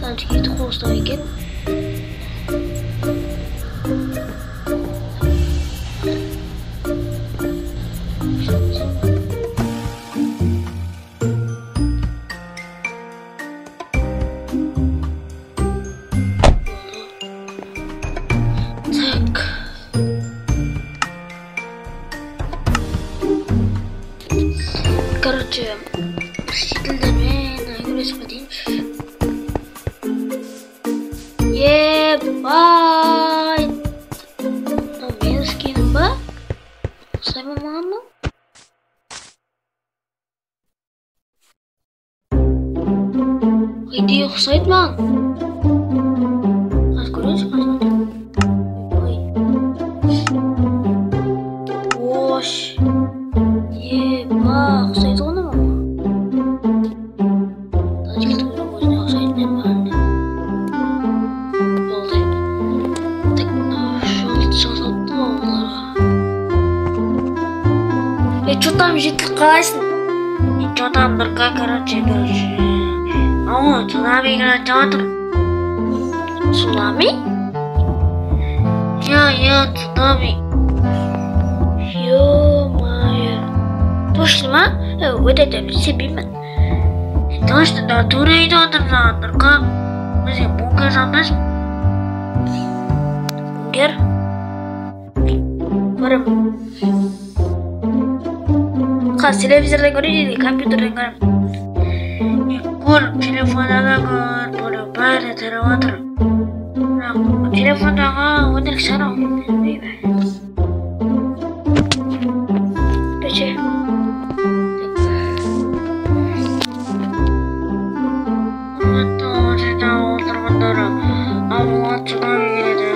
Nanti terus lagi. Короче, посетителями на игру смотреть. Бай. Ну, мен скинем ба? Сами маму. Иди ұқсайды маған. Қаз көресің, ой. Ош. Ба, ұқсайды ғана ма? Тәжілдің өзіне ұқсайды не баған. Болды. Так, жолды жасатты ма оларға? Что там жетілік қалайсың? Что там бірға, короче. О, цунами играть жатыр. Цунами? Я, цунами. Ё-моё. Точно ма? Вот это все білмін. Точно, да, тура үйде отырға. Бізге бункер жамдайсың. Бункер? Көрім. Қаз телевизорда көрейді, компьютерден көрім. Көріп, телефондағы көріп, бәрі тарап отыр. Бірақ, телефондағы өндірік сарау. Пече. Құрметті оржайда отырғандары, ауылға цунами келеді.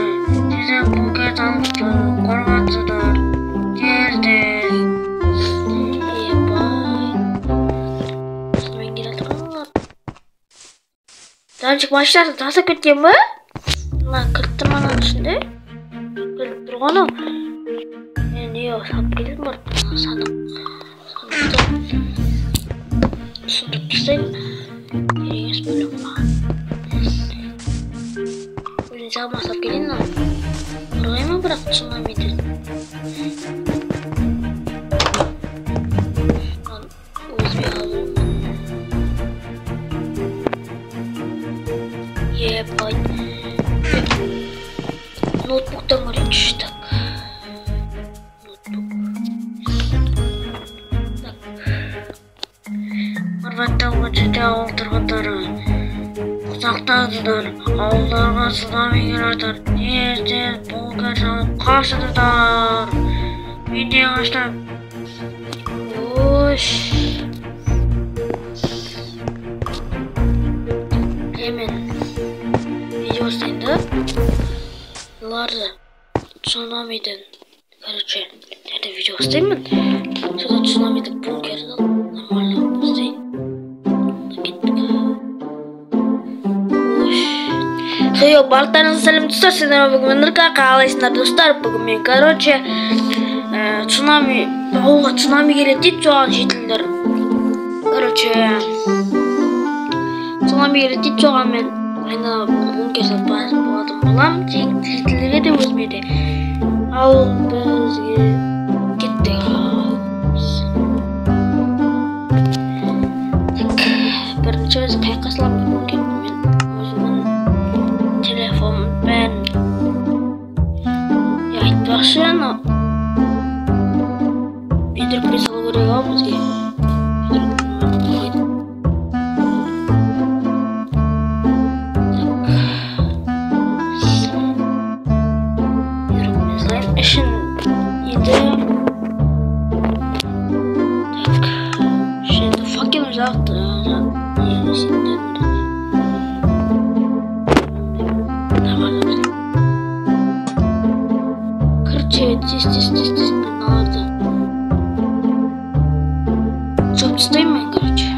Тезек бункер салыпты, қорғансыздар. Тез. Dançık başlarsa tasa kötüyüm mü? Lan kırıttırmanın içinde. Kırıp durğanım. Ne yok, sap gelin var. Sandık. Sandık tutsayım. Yeriniz böyle mi? Böyle sama sap gelin lan. Buraya mı bıraktı tsunami'dir? Ебать. Ноутбуктан көрейінші, так. Ноутбук. Так. Құрметті оржайда отырғандары, сақтаңыздар, ауылдарға цунами келеді. Тез бункер салып қашыңыздар. Видео аштым. Ош. Hemen video isteydi. Yıllardı. Tsunami'den. Короче, nerede video isteyim mi? Şurada tsunami'de bunkerden normalde isteyim. Gittik. Yok, baltanızı selam dostlar. Sizden bugün nırka kalışlar dostlar. Bugün ben короче tsunami gelip deyip çoğan жетілдер. Короче Tsunami gelip deyip çoğan men ayna bunker salып болатын болам. Жетілдерге де өзіме де. Ал бізге кеттік. Бірінші өзі қайыққа саламын бункер. Мен өзімнің телефоным бәрін айтпақшы, но Bedrock salу керек ау бізге. Işın yedi. Tak. Şimdi fucking uzaktı. Yerine şimdi. Tamam. естественно, надо. Çok isteyim ben, короче.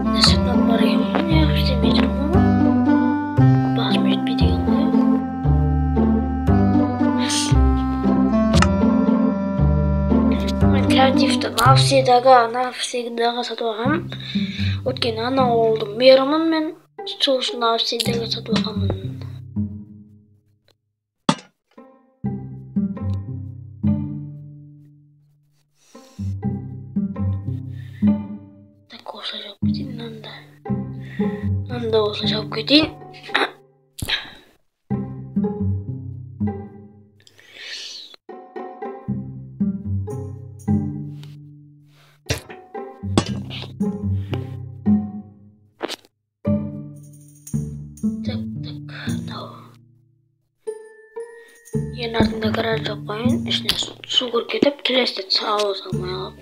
Nasipten varayım. Ya istemeyeceğim ama. Basmayıp bir değil. Мен креативті навсегдаға сатып алғам. Өйткені ана ауылдың мэрімін мен. Сол үшін навсегдаға сатып алғамын. Так, осы жауып кетейін. Мында осы жауып кетейін. Ең артында гараж жауып қойын. Ішіне су кіріп кетіп, келесіде ауыз алмай алып,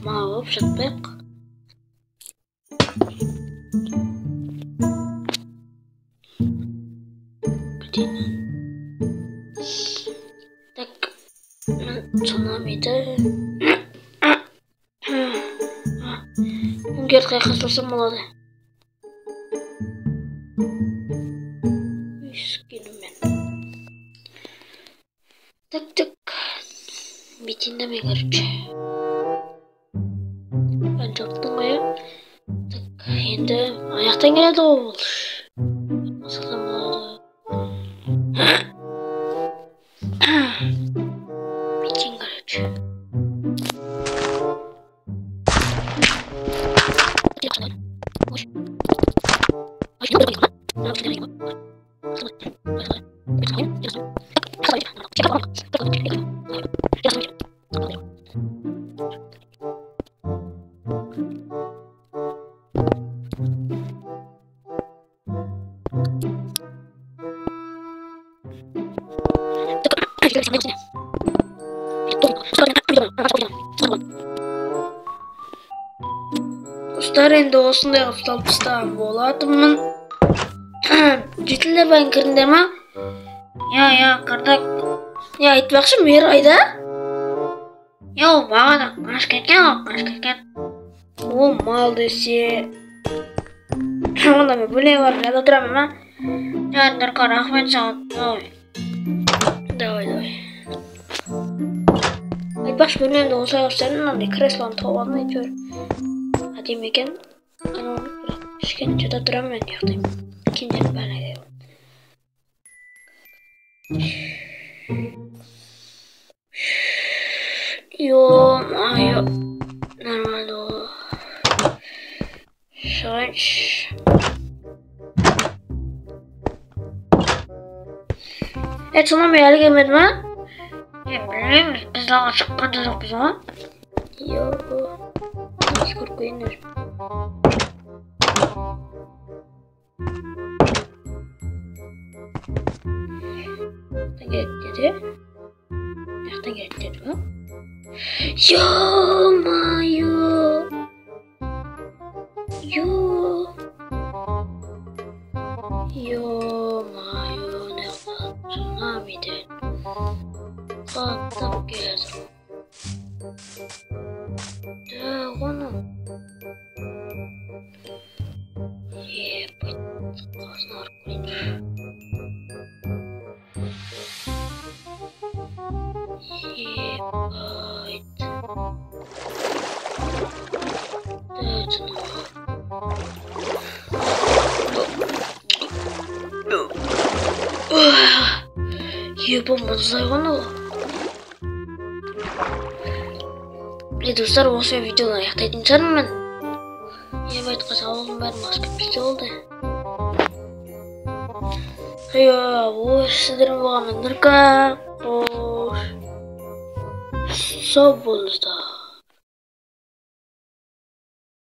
мағып жатпайық. Так, мен сонамайды. Үңгер қайқасылсам болады. Так. Битинде мен, короче. Ben жаптым ғой. Так, енді аяқтан келеді ғой бұл. Басқадан болады. Битин, короче. Dostlar, endi osындай qilib solib tashlagан bo'ladimman. Жетілдер бәйін кіріндер ма? Я, қырдақ. Я, айтпақшы мер айда? Я, ол бағада қаш кеткен. Ол мал десе. Онда мен бөле барып жада тұрамын ма? Нұрқа, рахмет саған. Давай. Айтпақшы бөлмемді осы ағыстарын мынандай креслоны тауып алдым әйтеуір. Әдемі екен. Кішкене жада тұрамын мен ұйықтаймын. Кендер бәрі айдай. Ё-моё. Нормально. Шанш. Сонда мен әлі келмеді ма? Білмеймін, біз далаға шыққан да жоқпыз ма? Біз көріп қойыңдар. Яқтан керек деді ма? Ё-моё! Ё-моё, цунамиде қаптап келеді. Оны ебать, қасын арып көрейінші. Ебать. Ебам, ұзайған ол. Достар, осы видеоны аяқтайтын шығармын. Ебать, қасауылдың бәрін басып кетпесе болды. Сіздермен болған Нұрқа. Сау болыңыздар.